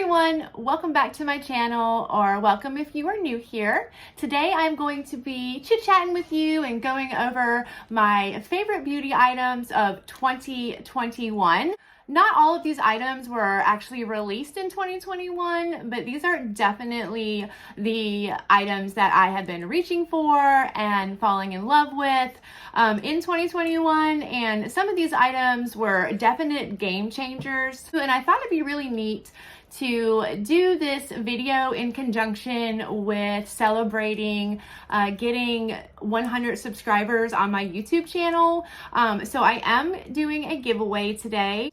everyone, welcome back to my channel, or welcome if you are new here. Today I'm going to be chit-chatting with you and going over my favorite beauty items of 2021. Not all of these items were actually released in 2021, but these are definitely the items that I have been reaching for and falling in love with in 2021. And some of these items were definite game changers. And I thought it'd be really neat to do this video in conjunction with celebrating getting 100 subscribers on my YouTube channel. So I am doing a giveaway today.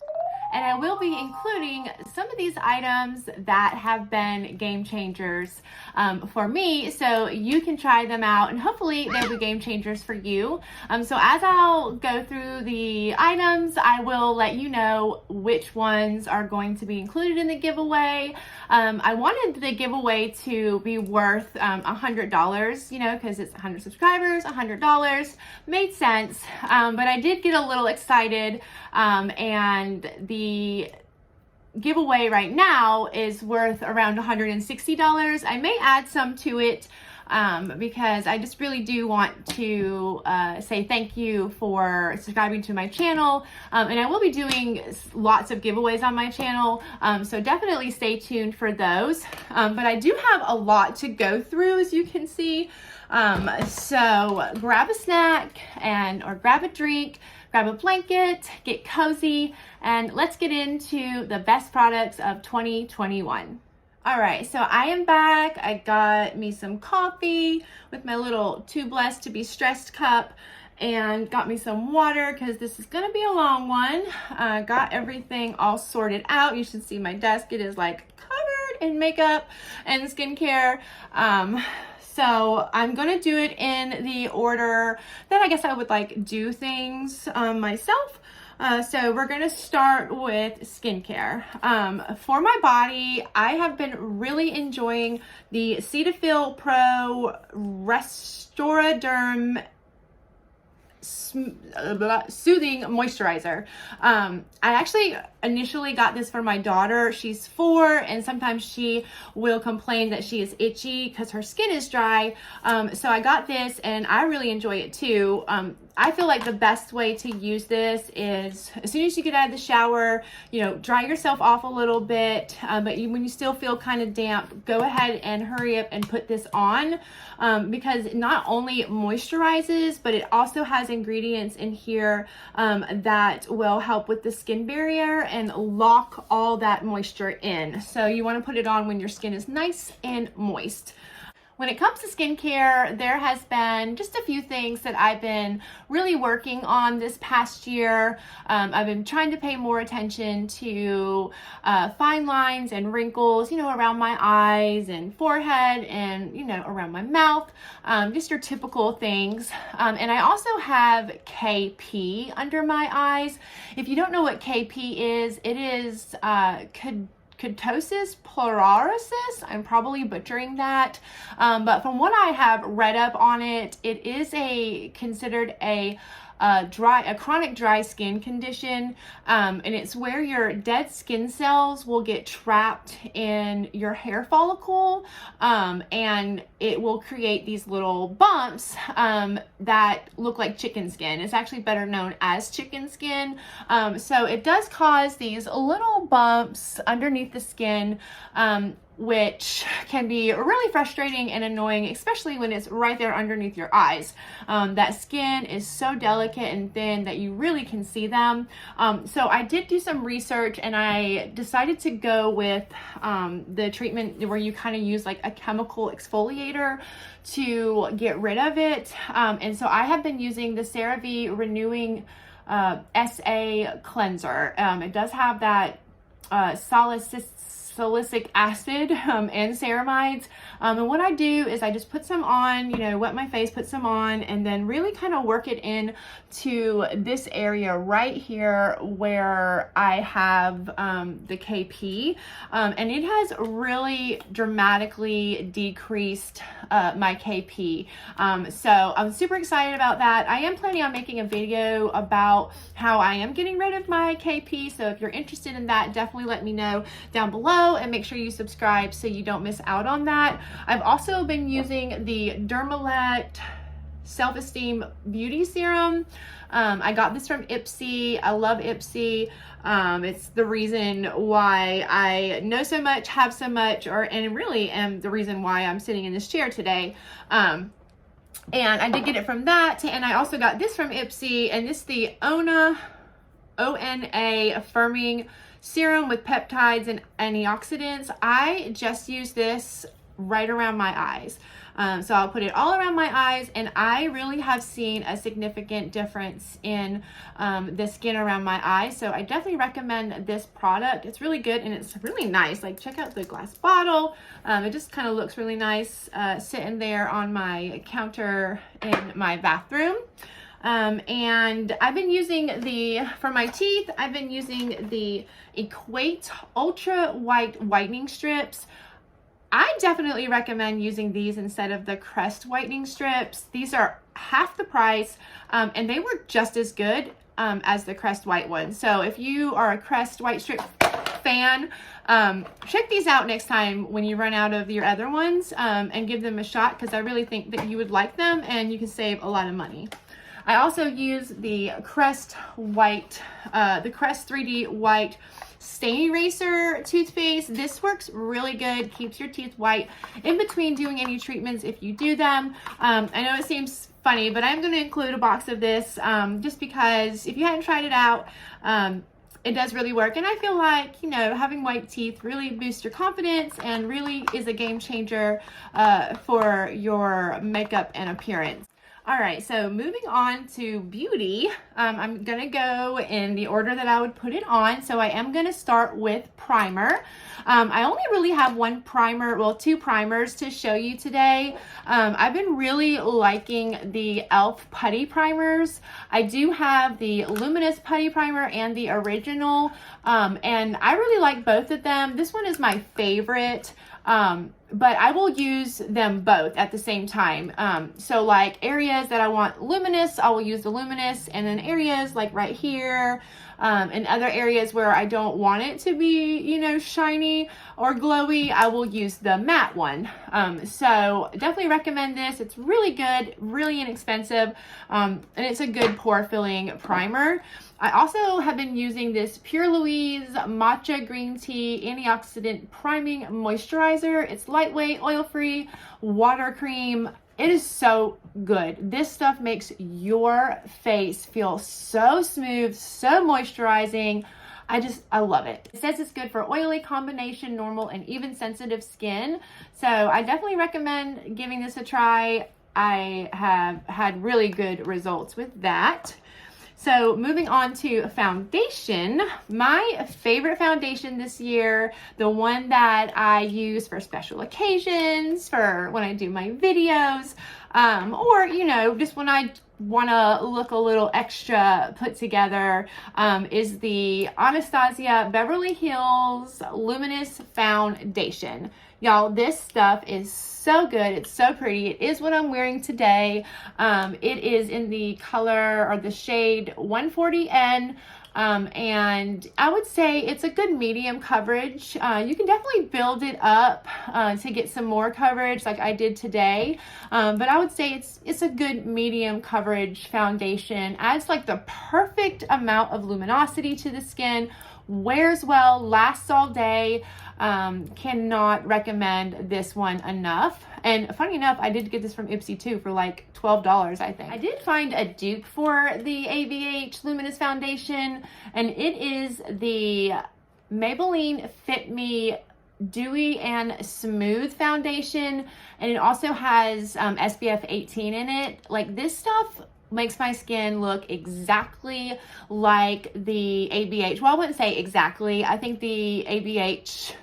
And I will be including some of these items that have been game changers for me, so you can try them out and hopefully they'll be game changers for you. So as I'll go through the items, I will let you know which ones are going to be included in the giveaway. I wanted the giveaway to be worth $100, you know, because it's 100 subscribers, $100 made sense. But I did get a little excited, and the giveaway right now is worth around $160. I may add some to it because I just really do want to say thank you for subscribing to my channel, and I will be doing lots of giveaways on my channel, so definitely stay tuned for those. But I do have a lot to go through, as you can see. So grab a snack or grab a drink, grab a blanket, get cozy, and let's get into the best products of 2021. All right, so I am back. I got me some coffee with my little Too Blessed to Be Stressed cup, and got me some water because this is gonna be a long one. Got everything all sorted out. You should see my desk. It is like covered in makeup and skincare. So I'm gonna do it in the order that I guess I would like do things myself. So we're gonna start with skincare. For my body, I have been really enjoying the Cetaphil Pro Restoraderm Soothing Moisturizer. I actually initially got this for my daughter. She's 4, and sometimes she will complain that she is itchy because her skin is dry. So I got this and I really enjoy it too. I feel like the best way to use this is as soon as you get out of the shower, you know, dry yourself off a little bit, but when you still feel kind of damp, go ahead and hurry up and put this on, because it not only moisturizes, but it also has ingredients in here that will help with the skin barrier and lock all that moisture in. So you want to put it on when your skin is nice and moist. When it comes to skincare, there has been just a few things that I've been really working on this past year. I've been trying to pay more attention to fine lines and wrinkles, you know, around my eyes and forehead and, you know, around my mouth, just your typical things. And I also have KP under my eyes. If you don't know what KP is, it is Keratosis pleurosis. I'm probably butchering that, but from what I have read up on it, it is considered a chronic dry skin condition, and it's where your dead skin cells will get trapped in your hair follicle, and it will create these little bumps that look like chicken skin. It's actually better known as chicken skin. So it does cause these little bumps underneath the skin, which can be really frustrating and annoying, especially when it's right there underneath your eyes. That skin is so delicate and thin that you really can see them. So I did do some research and I decided to go with the treatment where you kind of use like a chemical exfoliator to get rid of it. And so I have been using the Cerave Renewing SA Cleanser. It does have that salicylic acid and ceramides, and what I do is I just put some on, you know, wet my face, put some on, and then really kind of work it in to this area right here where I have the KP, and it has really dramatically decreased my KP. So I'm super excited about that. I am planning on making a video about how I am getting rid of my KP, so if you're interested in that, definitely let me know down below. below and make sure you subscribe so you don't miss out on that. I've also been using the Dermalect Self-Esteem Beauty Serum. I got this from Ipsy. I love Ipsy. It's the reason why I know so much, have so much, and really am the reason why I'm sitting in this chair today. And I did get it from that, and I also got this from Ipsy, and this is the ONA Affirming Serum with peptides and antioxidants. I just use this right around my eyes. So I'll put it all around my eyes, and I really have seen a significant difference in the skin around my eyes. So I definitely recommend this product. It's really good, and it's really nice. Like, check out the glass bottle. It just kind of looks really nice sitting there on my counter in my bathroom. And I've been using for my teeth, I've been using the Equate Ultra White Whitening Strips. I definitely recommend using these instead of the Crest whitening strips. These are half the price, and they work just as good as the Crest white ones. So if you are a Crest white strip fan, check these out next time when you run out of your other ones, and give them a shot, because I really think that you would like them and you can save a lot of money. I also use the Crest 3D White Stain Eraser toothpaste. This works really good, keeps your teeth white in between doing any treatments if you do them. I know it seems funny, but I'm going to include a box of this just because if you hadn't tried it out, it does really work. And I feel like, you know, having white teeth really boosts your confidence and really is a game changer for your makeup and appearance. All right, so moving on to beauty, I'm gonna go in the order that I would put it on. So I am gonna start with primer. I only really have one primer, well, two primers to show you today. I've been really liking the e.l.f. Putty Primers. I do have the Luminous Putty Primer and the original, and I really like both of them. This one is my favorite. But I will use them both at the same time. So like areas that I want luminous, I will use the luminous, and then areas like right here, and other areas where I don't want it to be, you know, shiny or glowy, I will use the matte one. So definitely recommend this. It's really good, really inexpensive, and it's a good pore filling primer. I also have been using this Pure Louise Matcha Green Tea Antioxidant Priming Moisturizer. It's lightweight, oil-free, water cream. It is so good. This stuff makes your face feel so smooth, so moisturizing. I love it. It says it's good for oily combination, normal, and even sensitive skin. So I definitely recommend giving this a try. I have had really good results with that. So moving on to foundation, my favorite foundation this year, the one that I use for special occasions, for when I do my videos, or, you know, just when I want to look a little extra put together, is the Anastasia Beverly Hills Luminous Foundation. Y'all, this stuff is so good. It's so pretty. It is what I'm wearing today. It is in the color or the shade 140N. And I would say it's a good medium coverage. You can definitely build it up to get some more coverage like I did today. But I would say it's a good medium coverage foundation. Adds like the perfect amount of luminosity to the skin. Wears well, lasts all day. Cannot recommend this one enough. And funny enough, I did get this from Ipsy too for like $12, I think. I did find a dupe for the ABH Luminous Foundation, and it is the Maybelline Fit Me Dewy and Smooth Foundation, and it also has SPF 18 in it. Like, this stuff makes my skin look exactly like the ABH. Well, I wouldn't say exactly. I think the ABH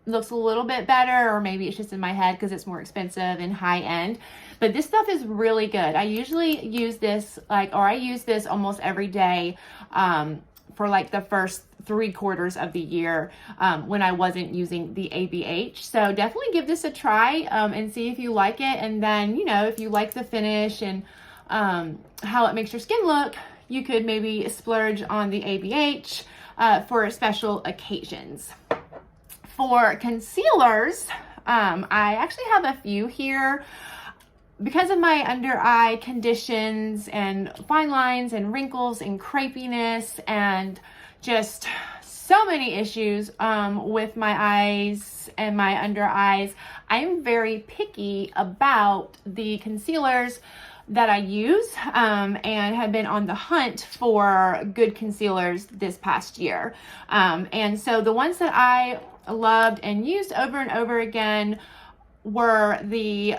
looks a little bit better, or maybe it's just in my head because it's more expensive and high end. But this stuff is really good. I usually use this I use this almost every day for like the first 3/4 of the year when I wasn't using the ABH. So definitely give this a try and see if you like it. And then, you know, if you like the finish and how it makes your skin look, you could maybe splurge on the ABH for special occasions. For concealers, I actually have a few here. Because of my under eye conditions and fine lines and wrinkles and crepiness and just so many issues with my eyes and my under eyes, I'm very picky about the concealers that I use and have been on the hunt for good concealers this past year. And so the ones that I loved and used over and over again were the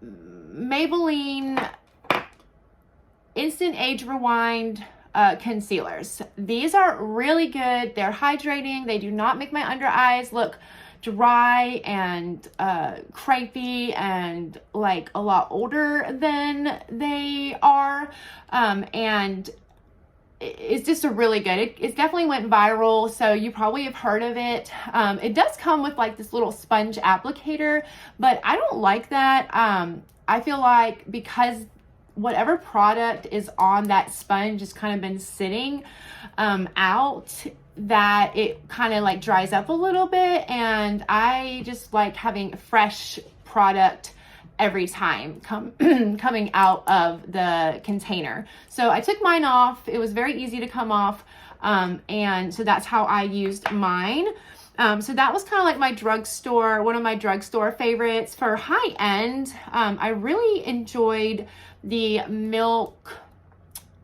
Maybelline Instant Age Rewind concealers. These are really good. They're hydrating. They do not make my under eyes look dry and crepey and like a lot older than they are. And it's just a really good, it definitely went viral, so you probably have heard of it. It does come with like this little sponge applicator, but I don't like that. I feel like because whatever product is on that sponge has kind of been sitting out, that it kind of like dries up a little bit, and I just like having fresh product every time coming out of the container. So I took mine off. It was very easy to come off, and so that's how I used mine. So that was kind of like my drugstore, one of my drugstore favorites. For high end, I really enjoyed the Milk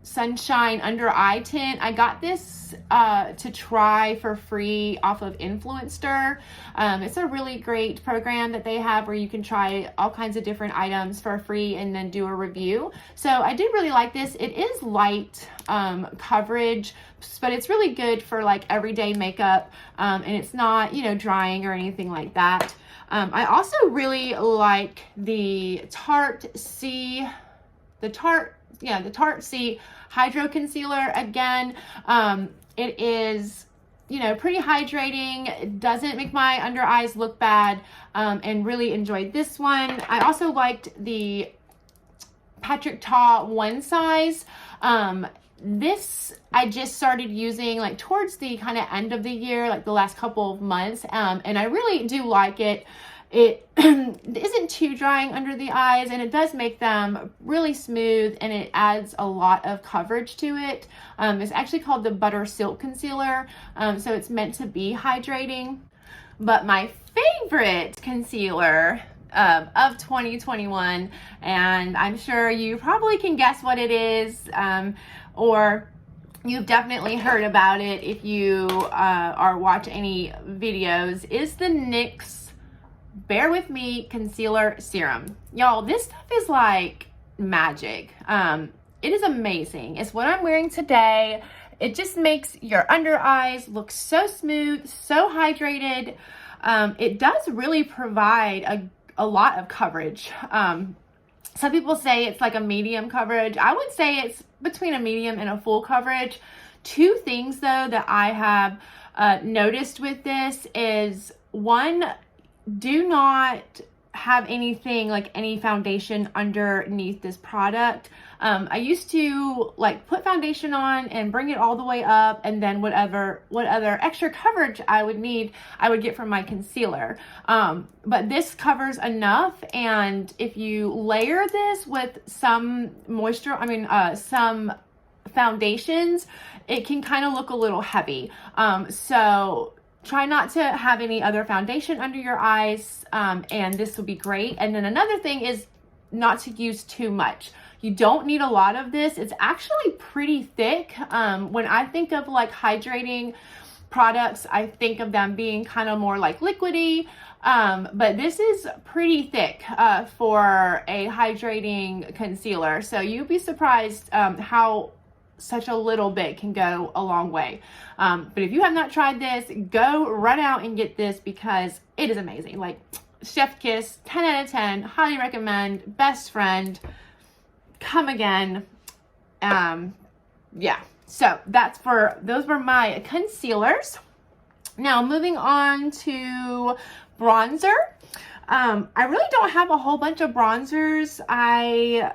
Sunshine Under Eye Tint. I got this to try for free off of Influencer. It's a really great program that they have where you can try all kinds of different items for free and then do a review. So I did really like this. It is light coverage, but it's really good for like everyday makeup, and it's not, you know, drying or anything like that. I also really like the Tarte C Hydro Concealer. Again, it is, you know, pretty hydrating. It doesn't make my under eyes look bad, and really enjoyed this one. I also liked the Patrick Ta One Size. This I just started using like towards the kind of end of the year, like the last couple of months, and I really do like it. It isn't too drying under the eyes, and it does make them really smooth, and it adds a lot of coverage to it. It's actually called the Butter Silk Concealer, so it's meant to be hydrating. But my favorite concealer of 2021, and I'm sure you probably can guess what it is, or you've definitely heard about it if you are watching any videos, is the NYX Bear With Me Concealer Serum. Y'all, this stuff is like magic. It is amazing. It's what I'm wearing today. It just makes your under eyes look so smooth, so hydrated. It does really provide a lot of coverage. Some people say it's like a medium coverage. I would say it's between a medium and a full coverage. Two things though that I have noticed with this is, one, do not have anything like any foundation underneath this product. I used to like put foundation on and bring it all the way up, and then what other extra coverage I would need, I would get from my concealer. But this covers enough, and if you layer this with some some foundations, it can kind of look a little heavy. So try not to have any other foundation under your eyes, and this will be great. And then another thing is not to use too much. You don't need a lot of this. It's actually pretty thick. When I think of like hydrating products, I think of them being kind of more like liquidy, but this is pretty thick for a hydrating concealer. So you'd be surprised how such a little bit can go a long way. But if you have not tried this, go run out and get this because it is amazing. Like, chef kiss, 10 out of 10, highly recommend, best friend, come again. Yeah, so those were my concealers. Now moving on to bronzer. I really don't have a whole bunch of bronzers. I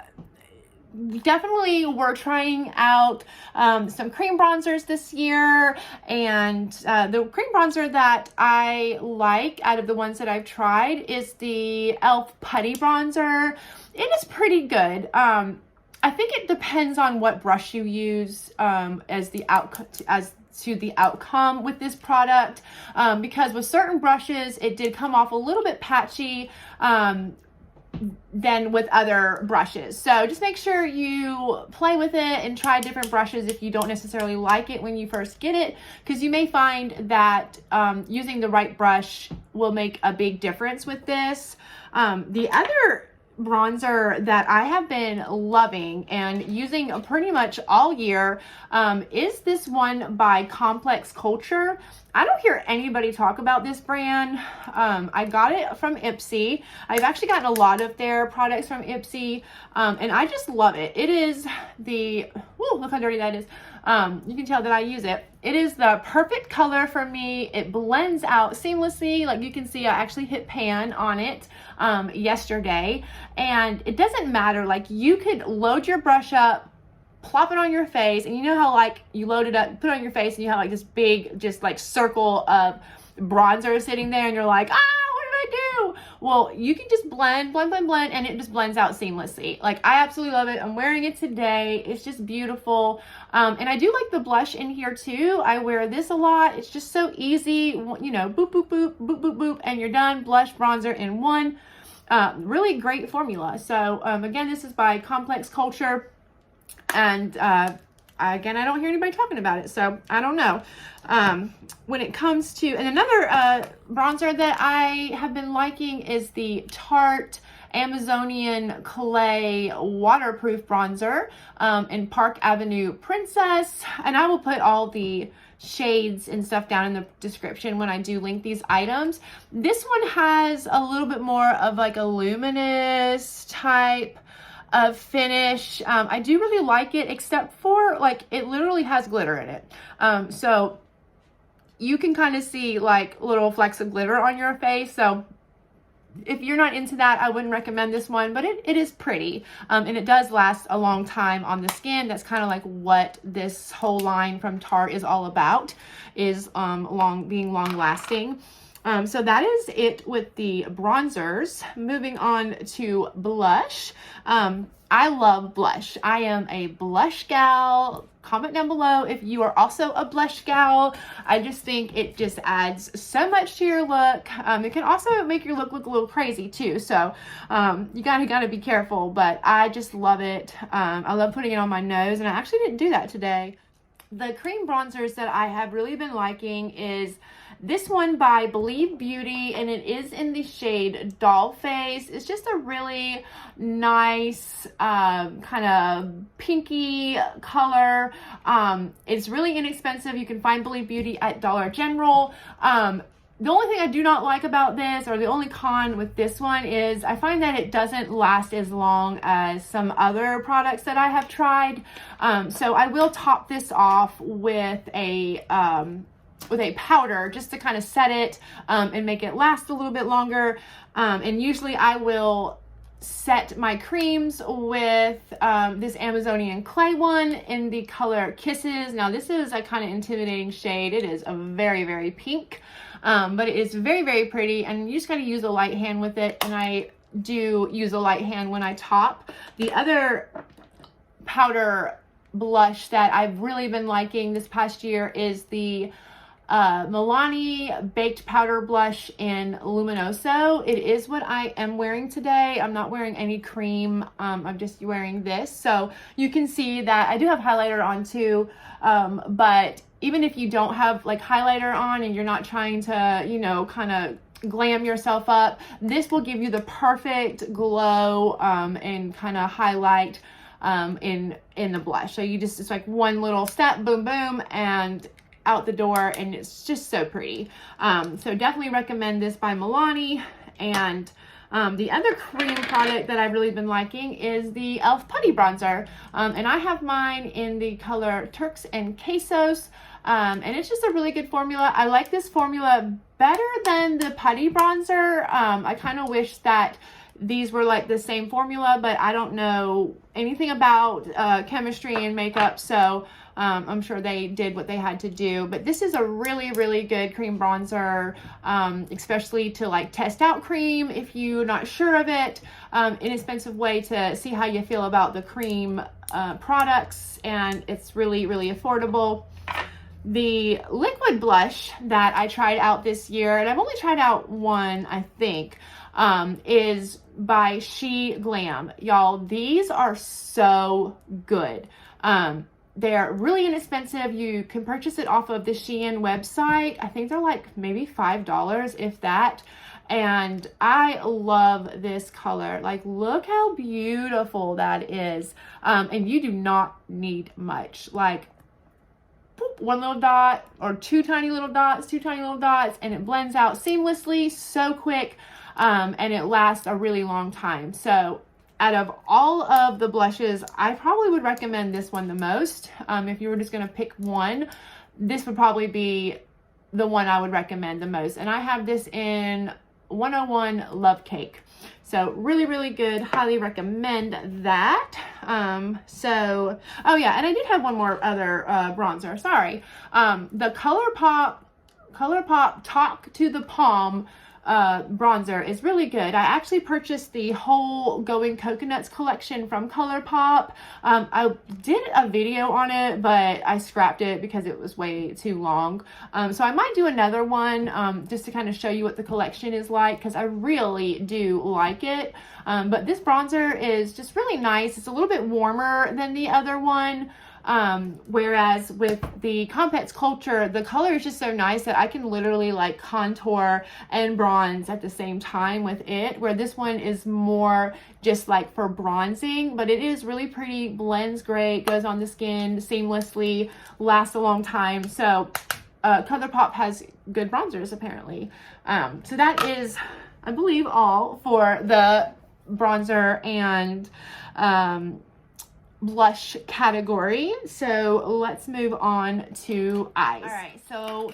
definitely we're trying out some cream bronzers this year, and the cream bronzer that I like out of the ones that I've tried is the e.l.f. Putty Bronzer. It is pretty good. I think it depends on what brush you use as to the outcome with this product, because with certain brushes it did come off a little bit patchy than with other brushes. So just make sure you play with it and try different brushes if you don't necessarily like it when you first get it, because you may find that using the right brush will make a big difference with this. The other bronzer that I have been loving and using pretty much all year is this one by Complex Culture. I don't hear anybody talk about this brand. I got it from Ipsy. I've actually gotten a lot of their products from Ipsy, and I just love it. It is the, whoa, look how dirty that is. You can tell that I use it. It is the perfect color for me. It blends out seamlessly. Like you can see, I actually hit pan on it yesterday, and it doesn't matter. Like you could load your brush up, plop it on your face, and you know how like you load it up, put it on your face, and you have like this big just like circle of bronzer sitting there, and you're like, ah, what did I do? Well, you can just blend, and it just blends out seamlessly. Like I absolutely love it. I'm wearing it today. It's just beautiful. And I do like the blush in here too. I wear this a lot. It's just so easy, you know, boop, boop, boop, boop, boop, boop, and you're done. Blush, bronzer in one. Really great formula. So again, this is by Complex Culture. And again, I don't hear anybody talking about it, so I don't know. When it comes to, and another bronzer that I have been liking is the Tarte Amazonian Clay Waterproof Bronzer in Park Avenue Princess. And I will put all the shades and stuff down in the description when I do link these items. This one has a little bit more of like a luminous type of finish. I do really like it, except for like it literally has glitter in it. So you can kind of see like little flecks of glitter on your face. So if you're not into that, I wouldn't recommend this one, but it is pretty. And it does last a long time on the skin. That's kind of like what this whole line from Tarte is all about, is being long lasting. So that is it with the bronzers. Moving on to blush. I love blush. I am a blush gal. Comment down below if you are also a blush gal. I just think it just adds so much to your look. It can also make your look a little crazy too. So you gotta be careful, but I just love it. I love putting it on my nose, and I actually didn't do that today. The cream bronzers that I have really been liking is this one by Believe Beauty, and it is in the shade Doll Face. It's just a really nice kind of pinky color. It's really inexpensive. You can find Believe Beauty at Dollar General. The only thing I do not like about this, or the only con with this one, is I find that it doesn't last as long as some other products that I have tried. So I will top this off with a powder just to kind of set it and make it last a little bit longer. And usually I will set my creams with this Amazonian Clay one in the color Kisses. Now this is a kind of intimidating shade. It is a very, very pink, but it is very, very pretty, and you just got to use a light hand with it, and I do use a light hand when I top. The other powder blush that I've really been liking this past year is the Milani Baked Powder Blush in Luminoso. It is what I am wearing today. I'm not wearing any cream. I'm just wearing this. So you can see that I do have highlighter on too. But even if you don't have like highlighter on and you're not trying to, you know, kind of glam yourself up, this will give you the perfect glow and kind of highlight in the blush. So you just, it's like one little step, boom, boom, and out the door, and it's just so pretty. So definitely recommend this by Milani. And the other cream product that I've really been liking is the e.l.f. Putty Bronzer. And I have mine in the color Turks and Caicos. And it's just a really good formula. I like this formula better than the Putty Bronzer. I kind of wish that these were like the same formula, but I don't know anything about chemistry and makeup, so I'm sure they did what they had to do. But this is a really, really good cream bronzer, especially to like test out cream if you're not sure of it. Inexpensive way to see how you feel about the cream products, and it's really, really affordable. The liquid blush that I tried out this year, and I've only tried out one, I think, is by She Glam. Y'all, these are so good. They're really inexpensive. You can purchase it off of the Shein website. I think they're like maybe $5, if that. And I love this color. Like, look how beautiful that is. And you do not need much. Like, boop, one little dot or two tiny little dots, and it blends out seamlessly, so quick, and it lasts a really long time. So out of all of the blushes, I probably would recommend this one the most. If you were just going to pick one, this would probably be the one I would recommend the most. And I have this in 101 Love Cake. So really, really good. Highly recommend that. Oh yeah, and I did have one more other bronzer. Sorry. The ColourPop Talk to the Palm bronzer is really good. I actually purchased the whole Going Coconuts collection from ColourPop. I did a video on it, but I scrapped it because it was way too long. So I might do another one just to kind of show you what the collection is like, because I really do like it. But this bronzer is just really nice. It's a little bit warmer than the other one. Whereas with the Compex Culture, the color is just so nice that I can literally like contour and bronze at the same time with it, where this one is more just like for bronzing, but it is really pretty, blends great, goes on the skin seamlessly, lasts a long time. So ColourPop has good bronzers apparently. So that is, I believe, all for the bronzer and blush category. So let's move on to eyes. All right, so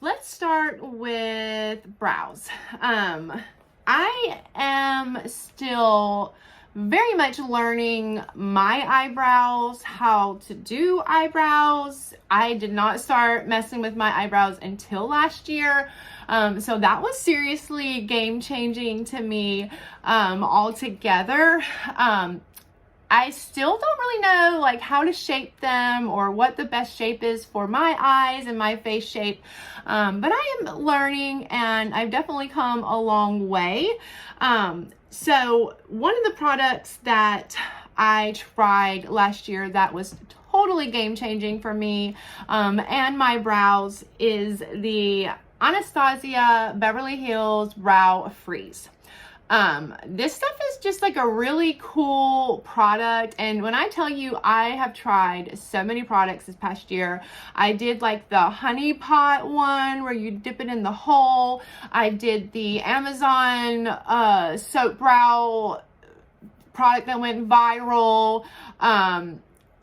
let's start with brows. I am still very much learning my eyebrows, how to do eyebrows. I did not start messing with my eyebrows until last year. So that was seriously game-changing to me altogether. I still don't really know like how to shape them or what the best shape is for my eyes and my face shape. But I am learning, and I've definitely come a long way. So one of the products that I tried last year that was totally game changing for me and my brows is the Anastasia Beverly Hills Brow Freeze. This stuff is just like a really cool product, and when I tell you I have tried so many products this past year, I did like the honey pot one where you dip it in the hole. I did the Amazon soap brow product that went viral.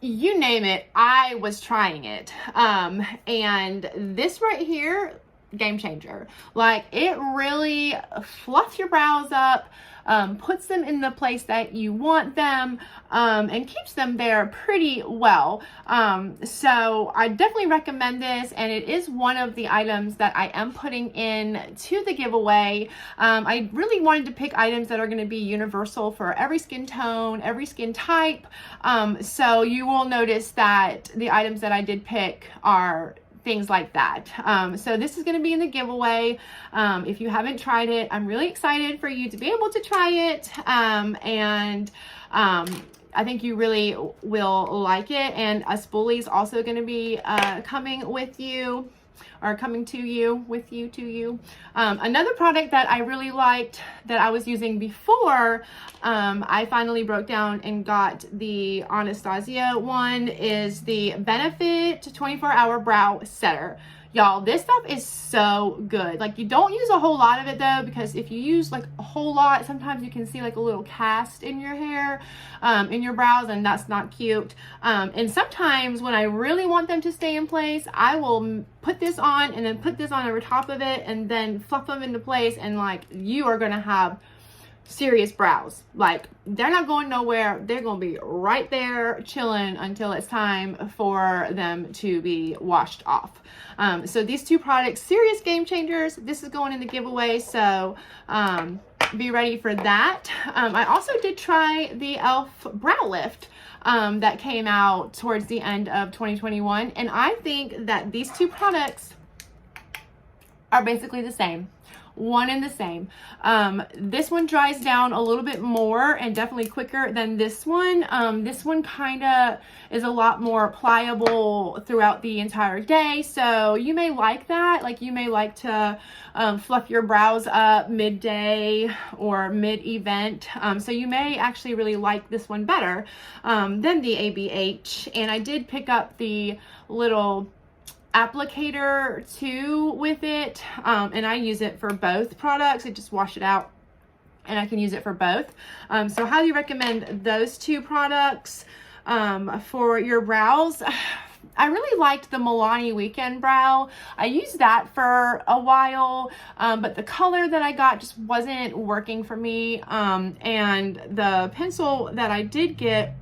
You name it, I was trying it. And this right here, game changer. Like, it really fluffs your brows up, puts them in the place that you want them, and keeps them there pretty well. So I definitely recommend this, and it is one of the items that I am putting in to the giveaway. I really wanted to pick items that are going to be universal for every skin tone, every skin type. So you will notice that the items that I did pick are things like that. So this is going to be in the giveaway. If you haven't tried it, I'm really excited for you to be able to try it. And I think you really will like it. And a spoolie is also going to be coming with you, or coming to you, with you, to you. Another product that I really liked that I was using before, I finally broke down and got the Anastasia one, is the Benefit 24-Hour Brow Setter. Y'all, this stuff is so good. Like, you don't use a whole lot of it though, because if you use like a whole lot, sometimes you can see like a little cast in your hair, in your brows, and that's not cute. And sometimes when I really want them to stay in place, I will put this on and then put this on over top of it and then fluff them into place, and like, you are gonna have serious brows. Like, they're not going nowhere. They're going to be right there chilling until it's time for them to be washed off. So these two products, serious game changers. This is going in the giveaway, so be ready for that. I also did try the e.l.f. Brow Lift that came out towards the end of 2021, and I think that these two products are basically the same. One and the same. This one dries down a little bit more and definitely quicker than this one. This one kind of is a lot more pliable throughout the entire day, so you may like that. Like, you may like to fluff your brows up midday or mid-event, so you may actually really like this one better than the ABH. And I did pick up the little applicator too with it, and I use it for both products. I just wash it out and I can use it for both. So highly recommend those two products for your brows. I really liked the Milani Weekend Brow. I used that for a while, but the color that I got just wasn't working for me, and the pencil that I did get,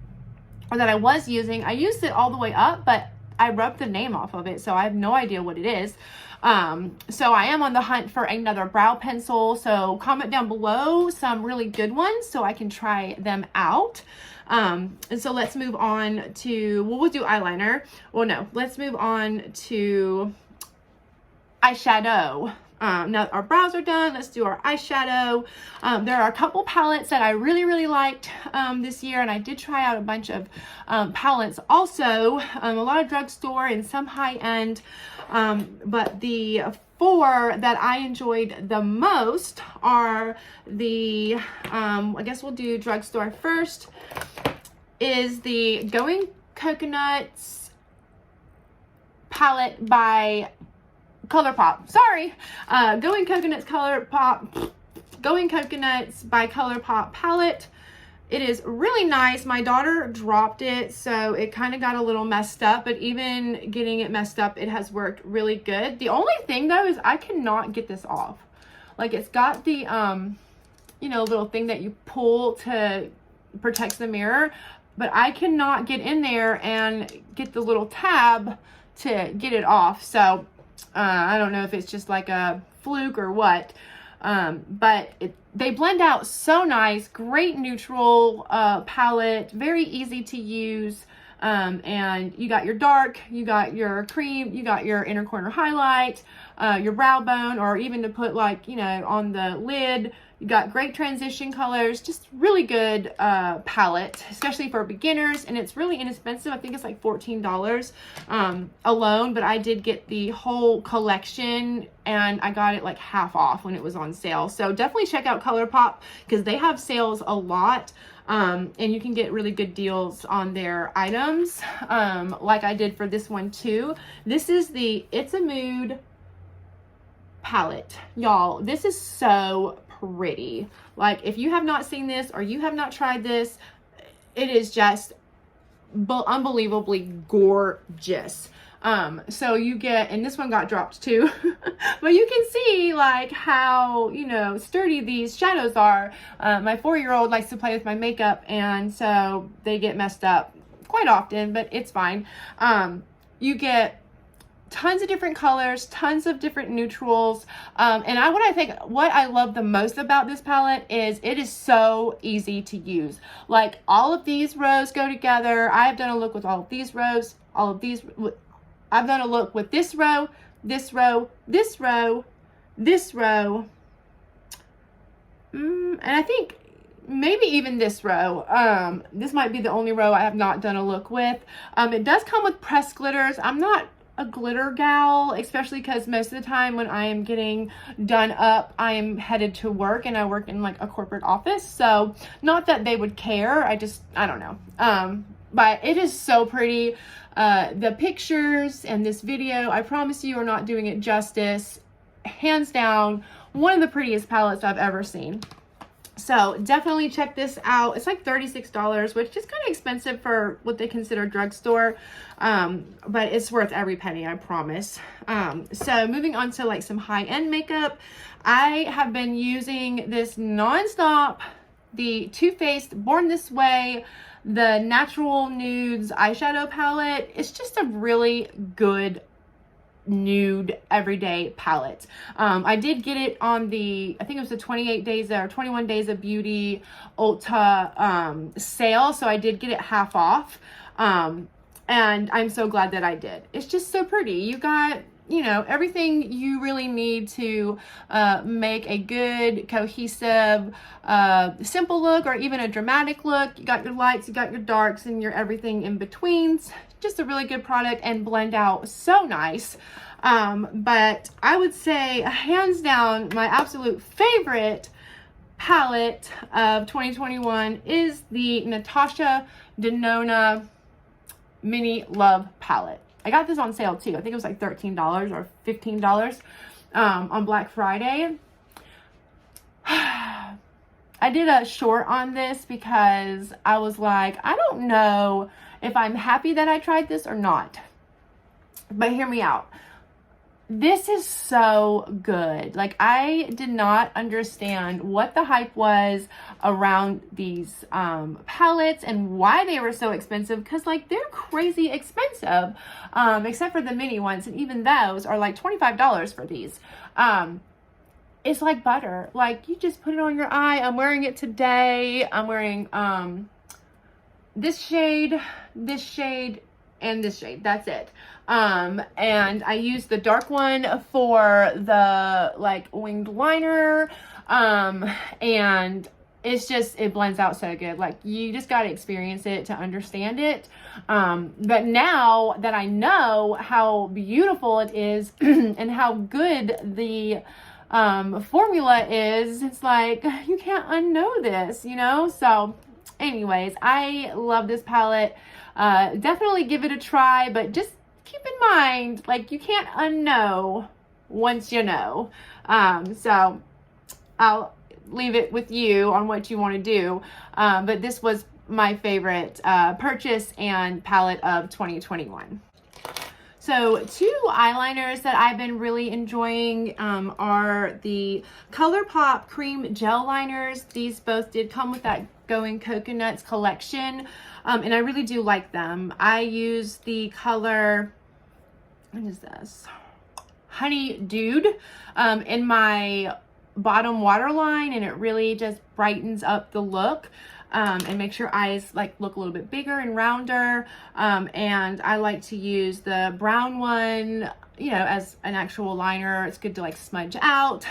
or that I was using, I used it all the way up, but I rubbed the name off of it, so I have no idea what it is. So I am on the hunt for another brow pencil, so comment down below some really good ones so I can try them out. And so let's move on to, well, we'll do eyeliner. Well, no, let's move on to eyeshadow. Now that our brows are done, let's do our eyeshadow. There are a couple palettes that I really liked this year, and I did try out a bunch of palettes also, a lot of drugstore and some high-end, but the four that I enjoyed the most are the, I guess we'll do drugstore first, is the Going Coconuts palette by ColourPop. Sorry. Going Coconuts by ColourPop palette. It is really nice. My daughter dropped it, so it kind of got a little messed up, but even getting it messed up, it has worked really good. The only thing though is I cannot get this off. Like, it's got the you know, little thing that you pull to protect the mirror, but I cannot get in there and get the little tab to get it off. So I don't know if it's just like a fluke or what, but they blend out so nice. Great neutral palette, very easy to use, and you got your dark, you got your cream, you got your inner corner highlight, your brow bone, or even to put, like, you know, on the lid. You got great transition colors, just really good palette, especially for beginners, and it's really inexpensive. I think it's like $14 alone, but I did get the whole collection, and I got it like half off when it was on sale. So definitely check out ColourPop because they have sales a lot, and you can get really good deals on their items, like I did for this one too. This is the It's a Mood palette, y'all. This is so pretty. Like, if you have not seen this or you have not tried this, it is just unbelievably gorgeous. So you get, and this one got dropped too, but you can see like how, you know, sturdy these shadows are. My 4-year-old likes to play with my makeup, and so they get messed up quite often, but it's fine. You get tons of different colors, tons of different neutrals, and what I love the most about this palette is it is so easy to use. Like, all of these rows go together. I have done a look with all of these rows, all of these. I've done a look with this row, this row, this row, this row, and I think maybe even this row. This might be the only row I have not done a look with. It does come with pressed glitters. I'm not a glitter gal, especially because most of the time when I am getting done up, I am headed to work, and I work in like a corporate office, so not that they would care. I don't know. But it is so pretty. The pictures and this video, I promise you, are not doing it justice. Hands down, one of the prettiest palettes I've ever seen. So definitely check this out. It's like $36, which is kind of expensive for what they consider drugstore, but it's worth every penny, I promise. So moving on to like some high-end makeup, I have been using this nonstop, the Toothpaste Born This Way, the Natural Nudes eyeshadow palette. It's just a really good nude everyday palette. I did get it on the, I think it was the 28 days or 21 days of beauty Ulta sale, so I did get it half off, and I'm so glad that I did. It's just so pretty. You got, you know, everything you really need to make a good, cohesive, simple look, or even a dramatic look. You got your lights, you got your darks, and your everything in betweens. Just a really good product and blend out so nice. But I would say, hands down, my absolute favorite palette of 2021 is the Natasha Denona Mini Love palette. I got this on sale too. I think it was like $13 or $15 on Black Friday. I did a short on this because I was like, I don't know if I'm happy that I tried this or not. But hear me out. This is so good. Like, I did not understand what the hype was around these palettes and why they were so expensive, because like they're crazy expensive, except for the mini ones, and even those are like $25 for these. It's like butter. Like, you just put it on your eye. I'm wearing it today. I'm wearing this shade, and this shade. That's it. And I use the dark one for the like winged liner, and it's just, it blends out so good. Like, you just got to experience it to understand it. But now that I know how beautiful it is and how good the formula is, it's like, you can't unknow this, you know? So anyways, I love this palette. Definitely give it a try, but just keep in mind, like, you can't unknow once you know. So I'll leave it with you on what you want to do. But this was my favorite purchase and palette of 2021. So two eyeliners that I've been really enjoying are the ColourPop Cream Gel Liners. These both did come with that Going Coconuts collection, and I really do like them. I use the color, what is this? Honey Dude in my bottom waterline, and it really just brightens up the look. And makes your eyes like look a little bit bigger and rounder. And I like to use the brown one, you know, as an actual liner. It's good to like smudge out.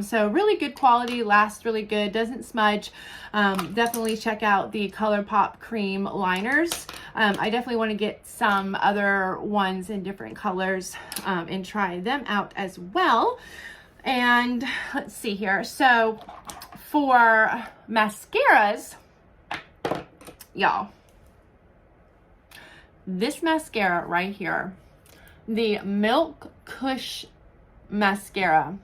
So really good quality, lasts really good, doesn't smudge. Definitely check out the ColourPop Cream liners. I definitely want to get some other ones in different colors and try them out as well. And let's see here. So for mascaras, y'all, this mascara right here, the Milk Kush mascara,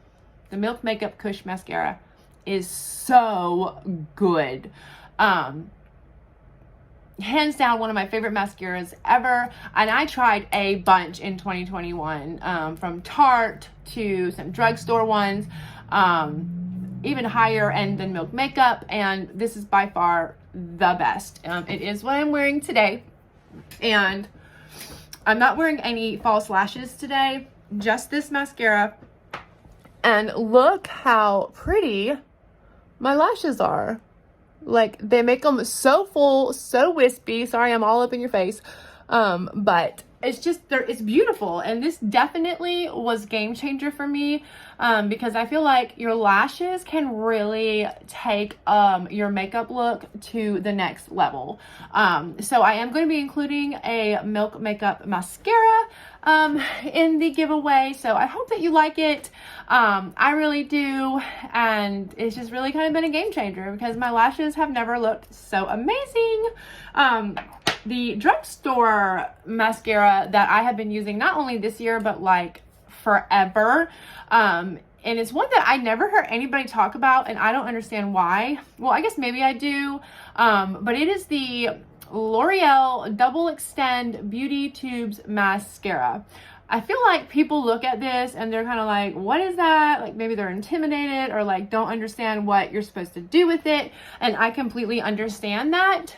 the Milk Makeup Kush mascara, is so good. Hands down, one of my favorite mascaras ever. And I tried a bunch in 2021, from Tarte to some drugstore ones, even higher end than Milk Makeup, and this is by far the best. It is what I'm wearing today, and I'm not wearing any false lashes today, just this mascara. And look how pretty my lashes are. Like, they make them so full, so wispy. Sorry, I'm all up in your face. But it's just, it's beautiful. And this definitely was game changer for me, because I feel like your lashes can really take your makeup look to the next level. So I am going to be including a Milk Makeup mascara in the giveaway. So I hope that you like it. I really do. And it's just really kind of been a game changer because my lashes have never looked so amazing. The drugstore mascara that I have been using not only this year but like forever and it's one that I never heard anybody talk about, and I don't understand why. Well, I guess maybe I do, but it is the L'Oreal Double Extend Beauty Tubes Mascara. I feel like people look at this and they're kind of like, what is that? Like maybe they're intimidated or like don't understand what you're supposed to do with it. And I completely understand that.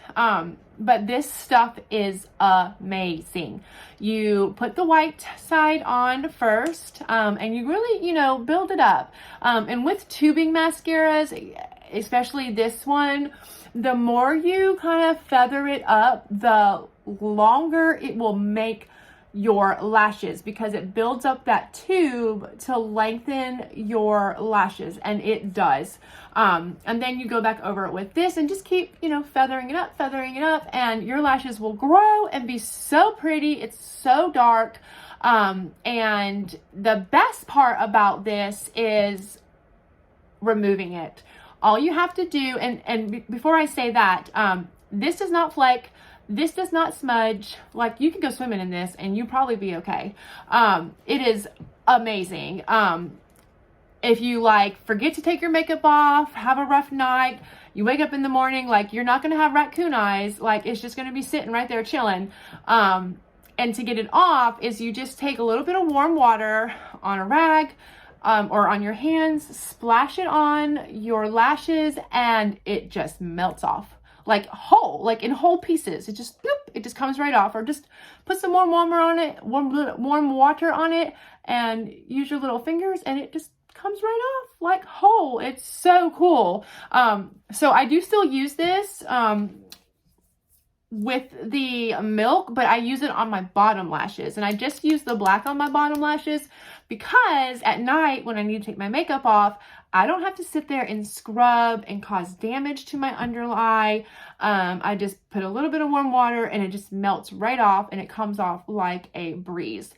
But this stuff is amazing. You put the white side on first, and you really, you know, build it up. And with tubing mascaras, especially this one, the more you kind of feather it up, the longer it will make your lashes, because it builds up that tube to lengthen your lashes, and it does. And then you go back over it with this and just keep, you know, feathering it up, and your lashes will grow and be so pretty. It's so dark. And the best part about this is removing it. All you have to do, and before I say that, this does not flake. This does not smudge. Like, you could go swimming in this and you probably be okay. It is amazing. If you like forget to take your makeup off, have a rough night, you wake up in the morning, like you're not going to have raccoon eyes. Like, it's just going to be sitting right there chilling. And to get it off is you just take a little bit of warm water on a rag, or on your hands, splash it on your lashes, and it just melts off. Like in whole pieces. It just, bloop, it just comes right off. Or just put some warm water on it, warm water on it, and use your little fingers, and it just comes right off like whole. It's so cool. So I do still use this with the milk, but I use it on my bottom lashes, and I just use the black on my bottom lashes because at night when I need to take my makeup off, I don't have to sit there and scrub and cause damage to my under eye. I just put a little bit of warm water and it just melts right off, and it comes off like a breeze.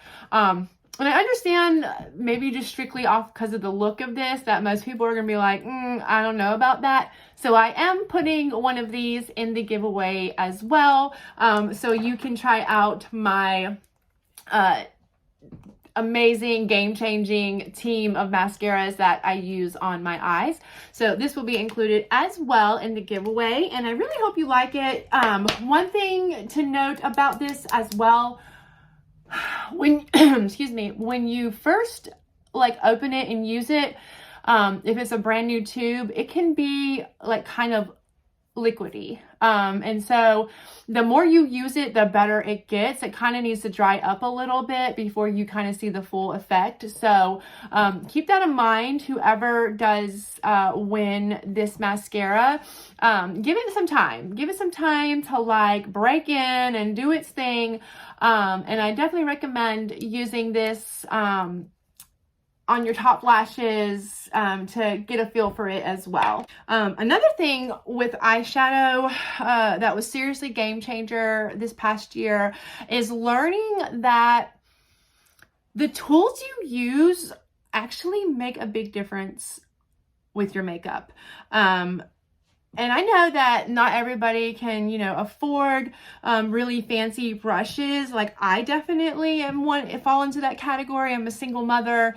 And I understand maybe just strictly off because of the look of this that most people are going to be like, I don't know about that. So I am putting one of these in the giveaway as well. So you can try out my amazing game-changing team of mascaras that I use on my eyes. So this will be included as well in the giveaway, and I really hope you like it. One thing to note about this as well, when excuse me, when you first like open it and use it, if it's a brand new tube, it can be like kind of liquidy. And so the more you use it, the better it gets. It kind of needs to dry up a little bit before you kind of see the full effect. So keep that in mind, whoever does win this mascara. Give it some time. Give it some time to like break in and do its thing. And I definitely recommend using this on your top lashes to get a feel for it as well. Another thing with eyeshadow that was seriously game changer this past year is learning that the tools you use actually make a big difference with your makeup. And I know that not everybody can, you know, afford really fancy brushes. Like, I definitely fall into that category. I'm a single mother,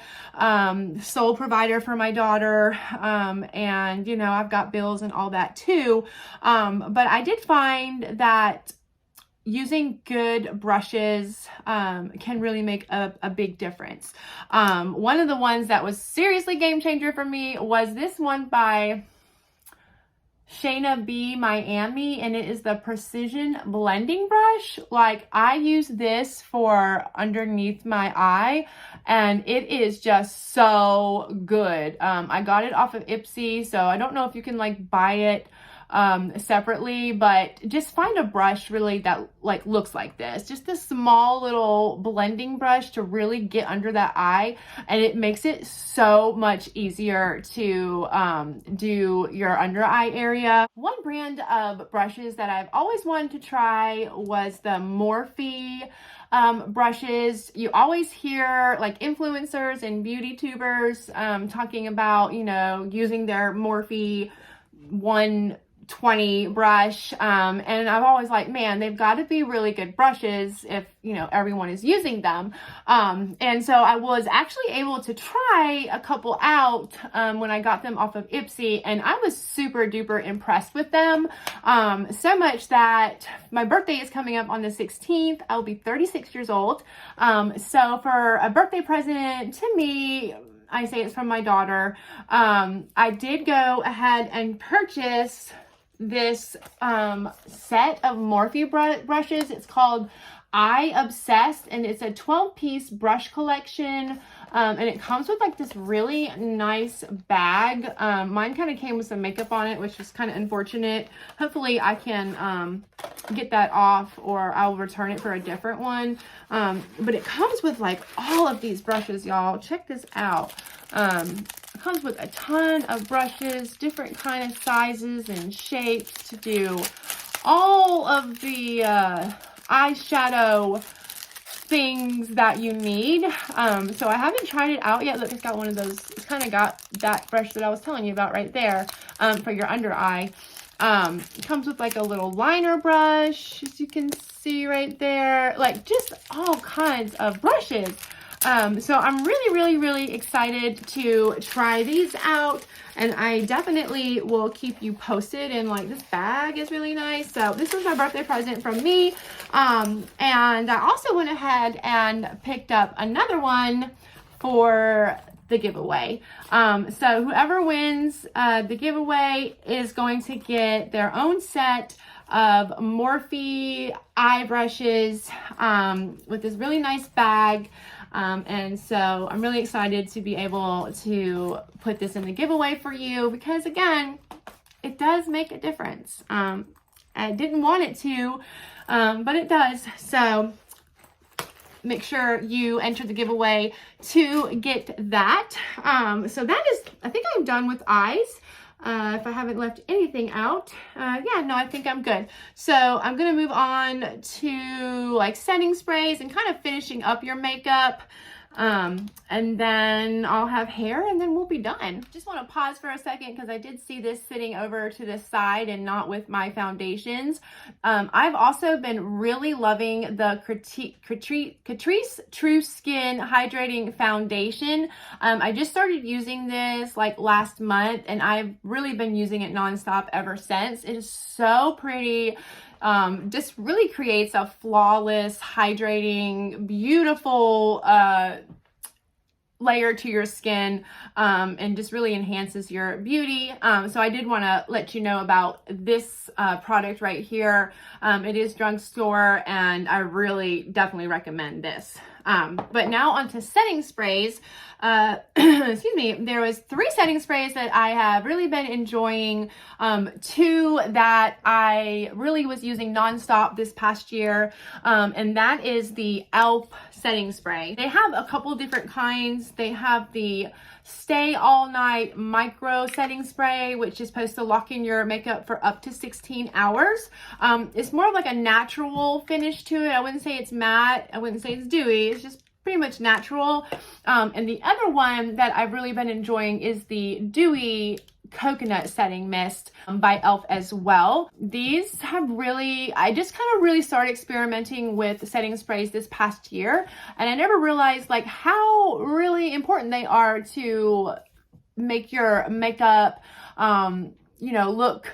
sole provider for my daughter, and, you know, I've got bills and all that too. But I did find that using good brushes can really make a big difference. One of the ones that was seriously game changer for me was this one by Shayna B Miami, and it is the Precision Blending Brush. Like, I use this for underneath my eye, and it is just so good. I got it off of Ipsy, so I don't know if you can like buy it separately, but just find a brush really that like looks like this, just a small little blending brush to really get under that eye, and it makes it so much easier to do your under eye area. One brand of brushes that I've always wanted to try was the Morphe brushes. You always hear like influencers and beauty tubers talking about, you know, using their Morphe 1 20 brush, and I've always like, man, they've got to be really good brushes if, you know, everyone is using them. And so I was actually able to try a couple out when I got them off of Ipsy, and I was super duper impressed with them. So much that my birthday is coming up on the 16th. I'll be 36 years old. So for a birthday present to me, I say it's from my daughter, I did go ahead and purchase this set of Morphe brushes. It's called Eye Obsessed, and it's a 12-piece brush collection, and it comes with like this really nice bag. Mine kind of came with some makeup on it, which is kind of unfortunate. Hopefully I can get that off, or I'll return it for a different one. But it comes with like all of these brushes, y'all. Check this out. It comes with a ton of brushes, different kind of sizes and shapes to do all of the eyeshadow things that you need. So I haven't tried it out yet. Look, it's got one of those, it's kind of got that brush that I was telling you about right there, for your under eye. It comes with like a little liner brush, as you can see right there, like just all kinds of brushes. So I'm really excited to try these out, and I definitely will keep you posted. And like, this bag is really nice. So this was my birthday present from me. And I also went ahead and picked up another one for the giveaway. So whoever wins the giveaway is going to get their own set of Morphe eye brushes with this really nice bag. And so I'm really excited to be able to put this in the giveaway for you, because again, it does make a difference. I didn't want it to, but it does. So make sure you enter the giveaway to get that. So that is, I think I'm done with eyes. If I haven't left anything out, yeah, no, I think I'm good. So I'm going to move on to like setting sprays and kind of finishing up your makeup. And then I'll have hair, and then we'll be done. Just want to pause for a second because I did see this sitting over to the side and not with my foundations. I've also been really loving the Catrice True Skin Hydrating Foundation. I just started using this like last month, and I've really been using it nonstop ever since. It is so pretty. Just really creates a flawless, hydrating, beautiful layer to your skin, and just really enhances your beauty. So I did want to let you know about this product right here. It is drugstore, and I really definitely recommend this. But now onto setting sprays. Excuse me, there was 3 setting sprays that I have really been enjoying. 2 that I really was using nonstop this past year, and that is the e.l.f. setting spray. They have a couple different kinds. They have the Stay All Night Micro Setting Spray, which is supposed to lock in your makeup for up to 16 hours. It's more of like a natural finish to it. I wouldn't say it's matte. I wouldn't say it's dewy. It's just pretty much natural. And the other one that I've really been enjoying is the Dewy Coconut Setting Mist by e.l.f. as well. These have really, I just kind of really started experimenting with setting sprays this past year, and I never realized like how really important they are to make your makeup, you know, look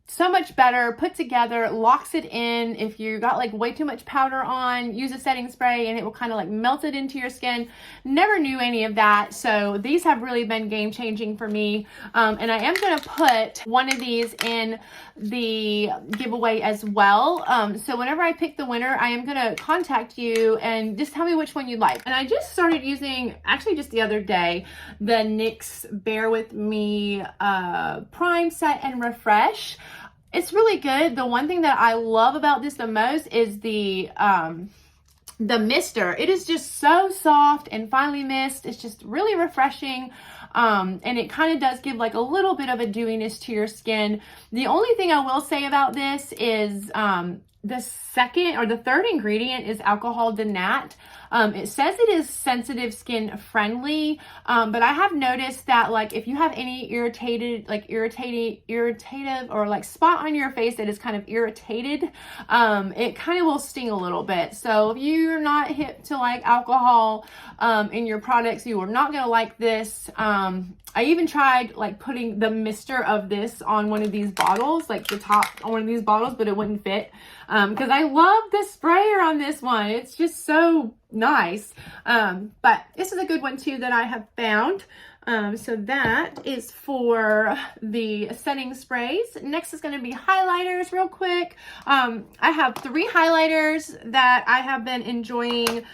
so much better, put together, locks it in. If you got like way too much powder on, use a setting spray and it will kind of like melt it into your skin. Never knew any of that. So these have really been game changing for me. And I am going to put one of these in the giveaway as well. So whenever I pick the winner, I am going to contact you and just tell me which one you like. And I just started using, actually just the other day, the Nyx Bear With Me Prime, Set, and Refresh. It's really good. The one thing that I love about this the most is the mister. It is just so soft and finely mist. It's just really refreshing. And it kind of does give like a little bit of a dewiness to your skin. The only thing I will say about this is the second or the third ingredient is alcohol denat. It says it is sensitive skin friendly, but I have noticed that like if you have any irritative or like spot on your face that is kind of irritated, it kind of will sting a little bit. So if you're not hip to like alcohol in your products, you are not gonna like this. I even tried like putting the mister of this on one of these bottles, like the top on one of these bottles, but it wouldn't fit. Because I love the sprayer on this one. It's just so nice. But this is a good one too that I have found. So that is for the setting sprays. Next is going to be highlighters real quick. I have 3 highlighters that I have been enjoying.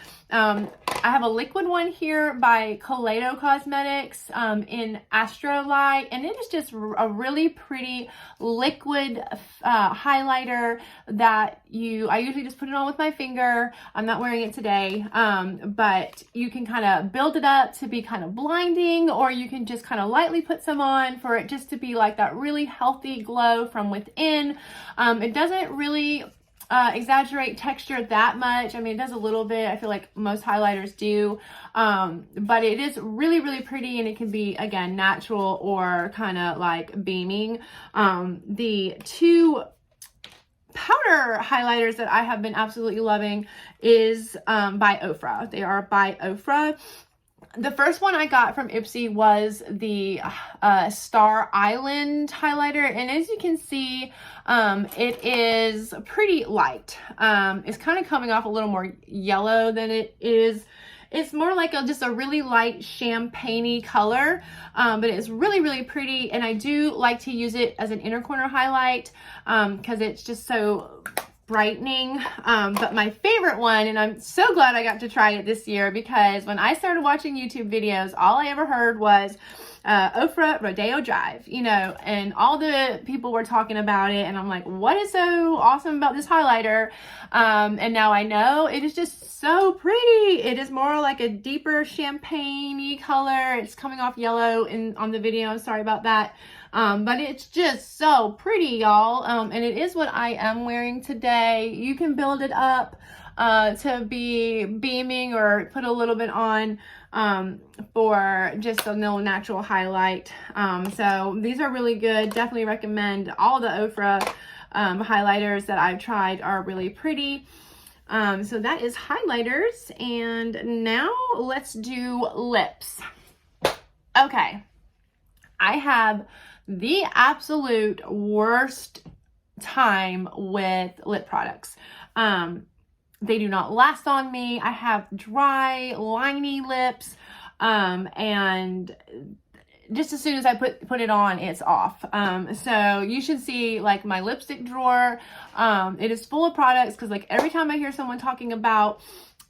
I have a liquid one here by Kaleido Cosmetics in Astro Light, and it is just a really pretty liquid highlighter that I usually just put it on with my finger. I'm not wearing it today, but you can kind of build it up to be kind of blinding, or you can just kind of lightly put some on for it just to be like that really healthy glow from within. It doesn't really exaggerate texture that much. I mean, it does a little bit. I feel like most highlighters do, but it is really, really pretty, and it can be, again, natural or kind of like beaming. The 2 powder highlighters that I have been absolutely loving is by Ofra. They are by Ofra. The first one I got from Ipsy was the Star Island highlighter, and as you can see, it is pretty light. It's kind of coming off a little more yellow than it is. It's more like just a really light champagne-y color, but it's really, really pretty, and I do like to use it as an inner corner highlight because it's just so brightening. But my favorite one, and I'm so glad I got to try it this year, because when I started watching YouTube videos, all I ever heard was Ofra Rodeo Drive, you know, and all the people were talking about it, and I'm like, what is so awesome about this highlighter? And now I know it is just so pretty. It is more like a deeper champagne-y color. It's coming off yellow on the video. I'm sorry about that. But it's just so pretty, y'all. And it is what I am wearing today. You can build it up to be beaming, or put a little bit on for just a little natural highlight. So these are really good. Definitely recommend. All the Ofra highlighters that I've tried are really pretty. So that is highlighters, and now let's do lips. Okay, I have the absolute worst time with lip products. They do not last on me. I have dry, liney lips, and just as soon as I put it on, it's off. So you should see like my lipstick drawer. It is full of products, because like every time I hear someone talking about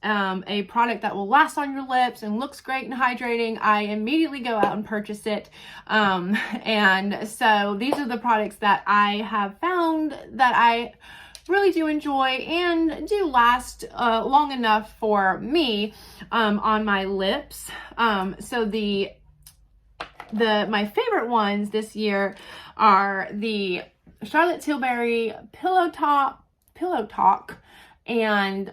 a product that will last on your lips and looks great and hydrating, I immediately go out and purchase it. And so these are the products that I have found that I really do enjoy and do last long enough for me on my lips. So my favorite ones this year are the Charlotte Tilbury Pillow Talk and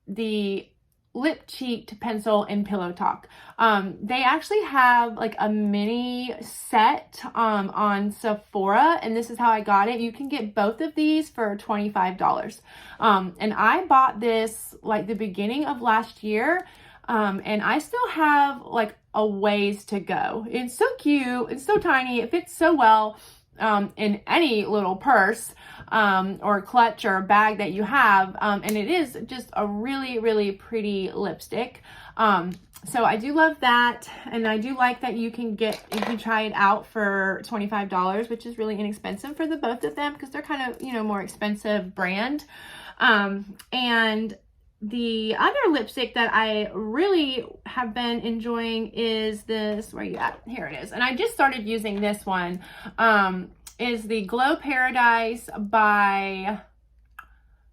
the Lip Cheat Pencil and Pillow Talk. They actually have like a mini set on Sephora, and this is how I got it. You can get both of these for $25. And I bought this like the beginning of last year, and I still have like a ways to go. It's so cute. It's so tiny. It fits so well in any little purse or clutch or bag that you have, and it is just a really, really pretty lipstick. So I do love that, and I do like that you can try it out for $25, which is really inexpensive for the both of them, because they're kind of, you know, more expensive brand. And the other lipstick that I really have been enjoying is this, where you at? Here it is. And I just started using this one, is the Glow Paradise by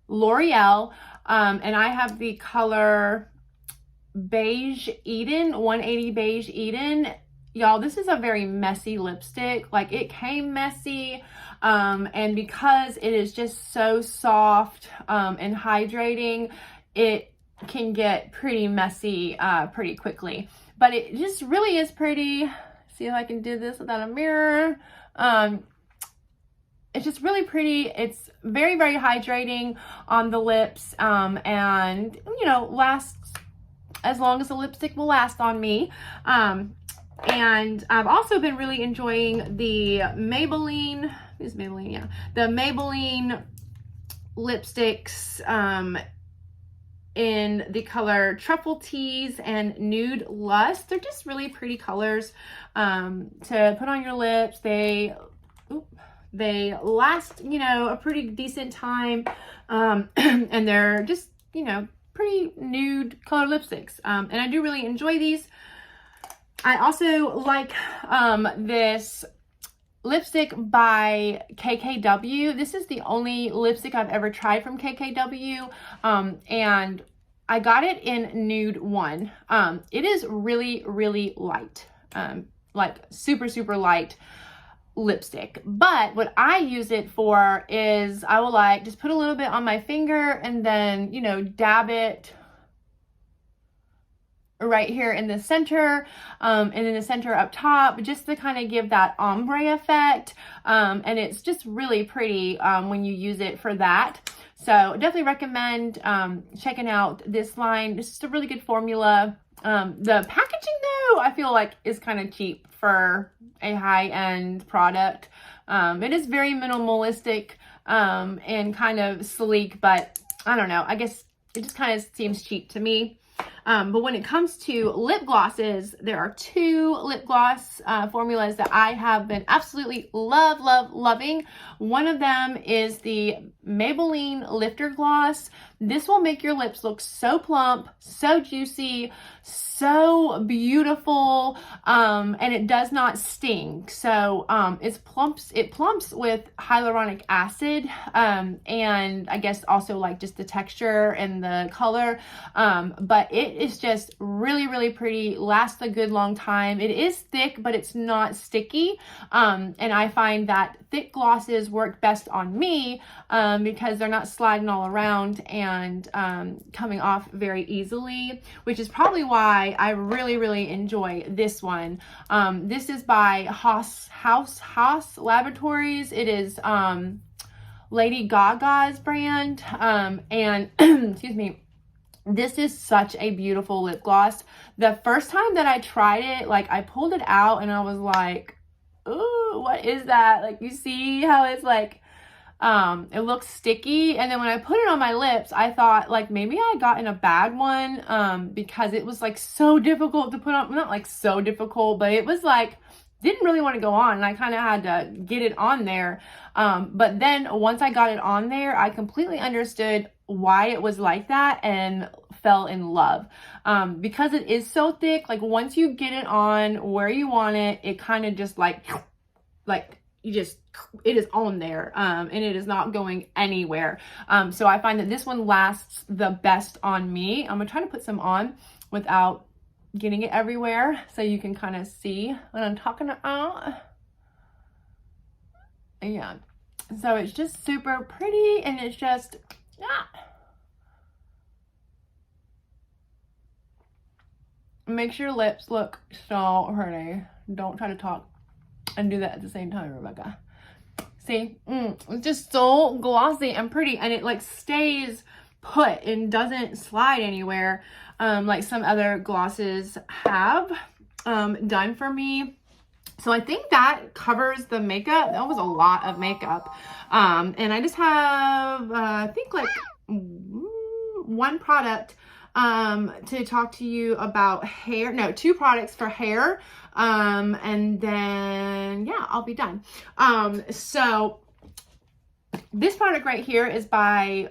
L'Oreal. And I have the color Beige Eden, 180 Beige Eden. y'all, this is a very messy lipstick. Like, it came messy, and because it is just so soft and hydrating, it can get pretty messy pretty quickly. But it just really is pretty. See if I can do this without a mirror. It's just really pretty. It's very, very hydrating on the lips, and, you know, lasts as long as the lipstick will last on me. And I've also been really enjoying the Maybelline, the Maybelline lipsticks in the color Truffle Tease and Nude Lust. They're just really pretty colors to put on your lips. They last, you know, a pretty decent time, and they're just, you know, pretty nude color lipsticks, and I do really enjoy these. I also like this lipstick by KKW. This is the only lipstick I've ever tried from KKW, and I got it in Nude 1. It is really, really light, like super, super light lipstick. But what I use it for is I will like just put a little bit on my finger and then, you know, dab it right here in the center, and in the center up top, just to kind of give that ombre effect. And it's just really pretty when you use it for that. So definitely recommend checking out this line. This is a really good formula. The packaging though, I feel like is kind of cheap for a high-end product. It is very minimalistic and kind of sleek, but I don't know, I guess it just kind of seems cheap to me. But when it comes to lip glosses, there are two lip gloss formulas that I have been absolutely loving. One of them is the Maybelline Lifter Gloss. This will make your lips look so plump, so juicy, so beautiful, and it does not sting. So it plumps with hyaluronic acid, and I guess also like just the texture and the color, but it is just really, really pretty, lasts a good long time. It is thick, but it's not sticky, and I find that thick glosses work best on me because they're not sliding all around and coming off very easily, which is probably why I really, really enjoy this one. This is by Haus Laboratories. It is Lady Gaga's brand, and excuse me, this is such a beautiful lip gloss. The first time that I tried it, like, I pulled it out and I was like, ooh, what is that? Like, you see how it's like, it looks sticky, and then when I put it on my lips, I thought like maybe I got in a bad one, because it was like so difficult to put on. Not like so difficult, but it was like didn't really want to go on, and I kind of had to get it on there. But then once I got it on there, I completely understood why it was like that and fell in love, because it is so thick. Like, once you get it on where you want it, it kind of just like you just, it is on there, and it is not going anywhere. So I find that this one lasts the best on me. I'm gonna try to put some on without getting it everywhere so you can kind of see what I'm talking about. Yeah, so it's just super pretty, and it's just, makes your lips look so pretty. Don't try to talk and do that at the same time, Rebecca. See, it's just so glossy and pretty, and it like stays put and doesn't slide anywhere, like some other glosses have done for me. So I think that covers the makeup. That was a lot of makeup, and I just have I think like one product to talk to you about hair. No, two products for hair, and then yeah, I'll be done. So this product right here is by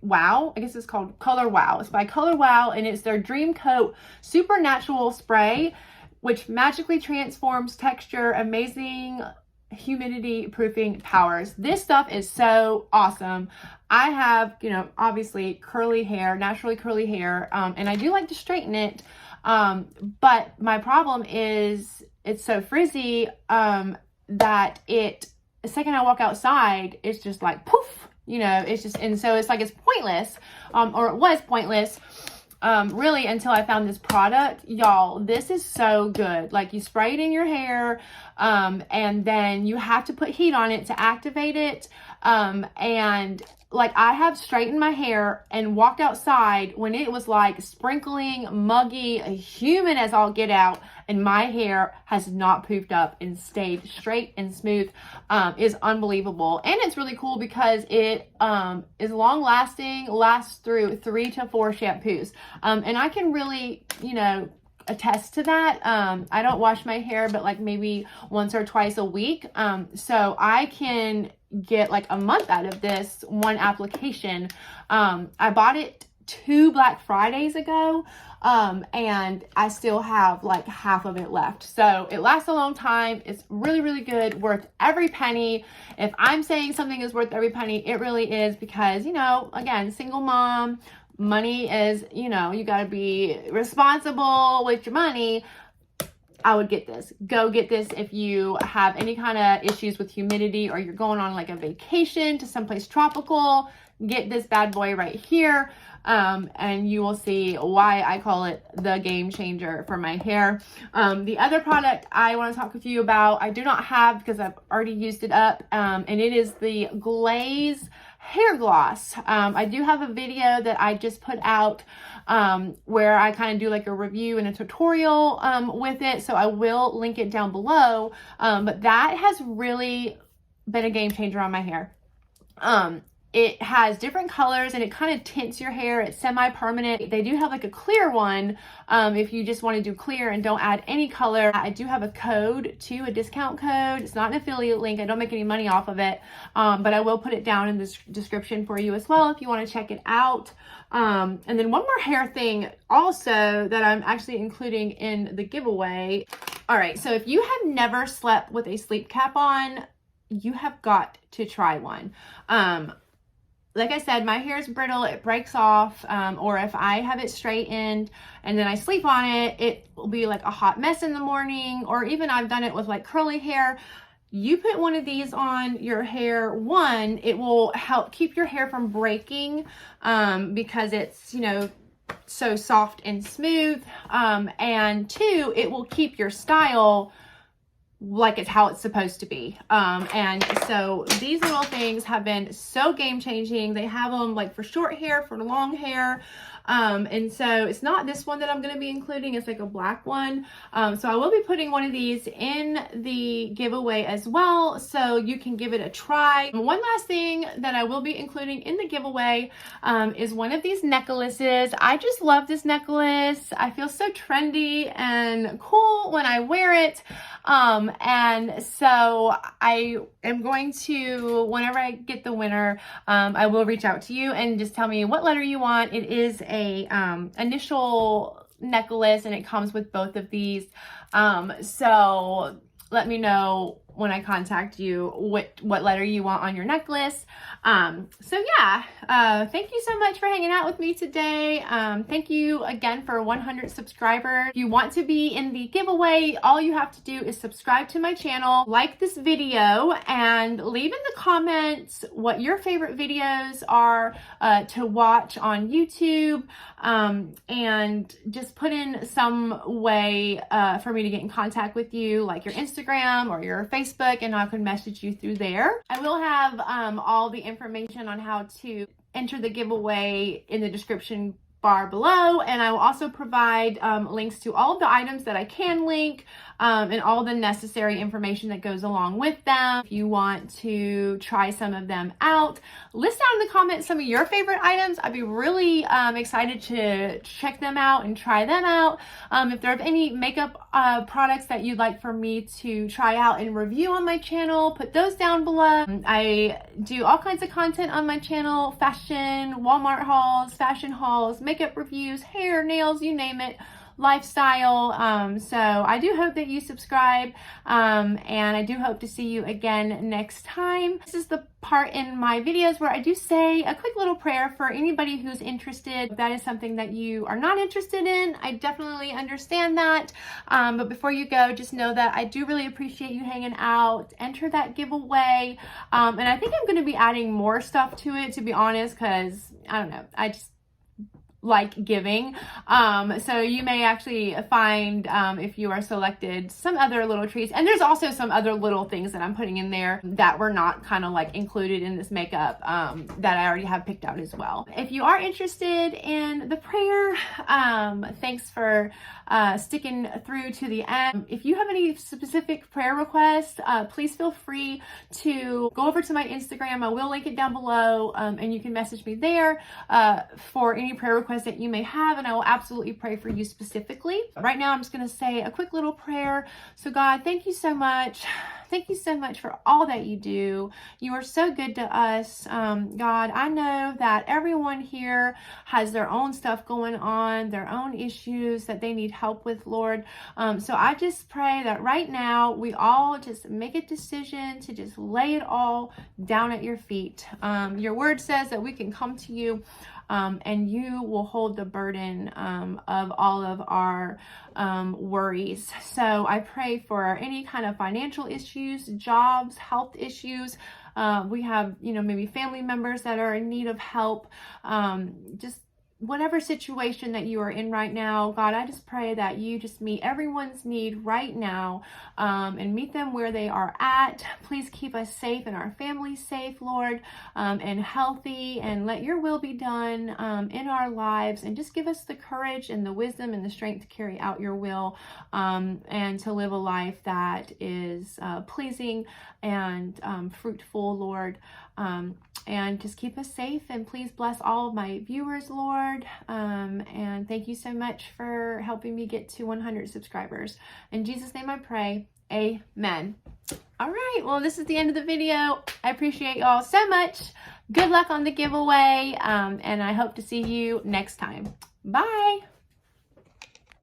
Wow. I guess it's called Color Wow. It's by Color Wow, and it's their Dream Coat Supernatural Spray, which magically transforms texture, amazing humidity proofing powers. This stuff is so awesome. I have, you know, obviously curly hair, naturally curly hair, and I do like to straighten it, But my problem is it's so frizzy that the second I walk outside, it's just like poof, you know, it's just, and so it's like it's pointless, or it was pointless, really, until I found this product. Y'all, this is so good. Like, you spray it in your hair, and then you have to put heat on it to activate it, and like, I have straightened my hair and walked outside when it was like sprinkling, muggy, humid as all get out, and my hair has not poofed up and stayed straight and smooth. Is unbelievable. And it's really cool because it is long lasting, lasts through 3 to 4 shampoos. And I can really, you know, attest to that. I don't wash my hair but like maybe once or twice a week, so I can get like a month out of this one application. I bought it 2 Black Fridays ago, and I still have like half of it left, so it lasts a long time. It's really, really good, worth every penny. If I'm saying something is worth every penny, it really is, because, you know, again, single mom, money is, you know, you got to be responsible with your money. I would get this. Go get this if you have any kind of issues with humidity, or you're going on like a vacation to someplace tropical. Get this bad boy right here, and you will see why I call it the game changer for my hair. The other product I want to talk with you about, I do not have because I've already used it up, and it is the Glaze hair gloss. I do have a video that I just put out where I kind of do like a review and a tutorial with it, so I will link it down below. But that has really been a game changer on my hair. It has different colors and it kind of tints your hair. It's semi-permanent. They do have like a clear one if you just want to do clear and don't add any color. I do have a code too, a discount code. It's not an affiliate link. I don't make any money off of it, but I will put it down in the description for you as well if you want to check it out. And then one more hair thing also that I'm actually including in the giveaway. All right, so if you have never slept with a sleep cap on, you have got to try one. Like I said, my hair is brittle, it breaks off, or if I have it straightened and then I sleep on it, it will be like a hot mess in the morning, or even I've done it with like curly hair. You put one of these on your hair, one, it will help keep your hair from breaking, because it's, you know, so soft and smooth, and 2, it will keep your style like it's how it's supposed to be. And so these little things have been so game changing. They have them like for short hair, for long hair, and so it's not this one that I'm going to be including. It's like a black one, so I will be putting one of these in the giveaway as well, so you can give it a try. One last thing that I will be including in the giveaway is one of these necklaces. I just love this necklace. I feel so trendy and cool when I wear it. And so I am going to, whenever I get the winner, I will reach out to you and just tell me what letter you want. It is a initial necklace and it comes with both of these. So let me know when I contact you what letter you want on your necklace. So yeah, thank you so much for hanging out with me today. Thank you again for 100 subscribers. If you want to be in the giveaway, all you have to do is subscribe to my channel, like this video, and leave in the comments what your favorite videos are to watch on YouTube, and just put in some way for me to get in contact with you, like your Instagram or your Facebook, and I can message you through there. I will have all the information on how to enter the giveaway in the description bar below, and I will also provide links to all of the items that I can link, and all the necessary information that goes along with them. If you want to try some of them out, list down in the comments some of your favorite items. I'd be really excited to check them out and try them out. If there are any makeup products that you'd like for me to try out and review on my channel, put those down below. I do all kinds of content on my channel: fashion, Walmart hauls, fashion hauls, makeup reviews, hair, nails, you name it. lifestyle. So I do hope that you subscribe, and I do hope to see you again next time. This is the part in my videos where I do say a quick little prayer for anybody who's interested. If that is something that you are not interested in, I definitely understand that. But before you go, just know that I do really appreciate you hanging out. Enter that giveaway. And I think I'm going to be adding more stuff to it, to be honest, because I don't know, I just like giving. So you may actually find, if you are selected, some other little treats. And there's also some other little things that I'm putting in there that were not kind of like included in this makeup, that I already have picked out as well. If you are interested in the prayer, thanks for sticking through to the end. If you have any specific prayer requests, please feel free to go over to my Instagram. I will link it down below, and you can message me there for any prayer requests that you may have, and I will absolutely pray for you specifically. Right now, I'm just going to say a quick little prayer. So God, thank you so much. Thank you so much for all that you do. You are so good to us. God, I know that everyone here has their own stuff going on, their own issues that they need help with, Lord. So I just pray that right now we all just make a decision to just lay it all down at your feet. Your word says that we can come to you, and you will hold the burden of all of our worries. So I pray for any kind of financial issues, jobs, health issues. We have, maybe family members that are in need of help. Just whatever situation that you are in right now, God, I just pray that you just meet everyone's need right now, and meet them where they are at. Please keep us safe and our families safe, Lord, and healthy, and let your will be done in our lives, and just give us the courage and the wisdom and the strength to carry out your will, and to live a life that is pleasing and fruitful, Lord. And just keep us safe, and please bless all of my viewers, Lord. And thank you so much for helping me get to 100 subscribers. In Jesus' name I pray, amen. All right, well, this is the end of the video. I appreciate y'all so much. Good luck on the giveaway, and I hope to see you next time. Bye.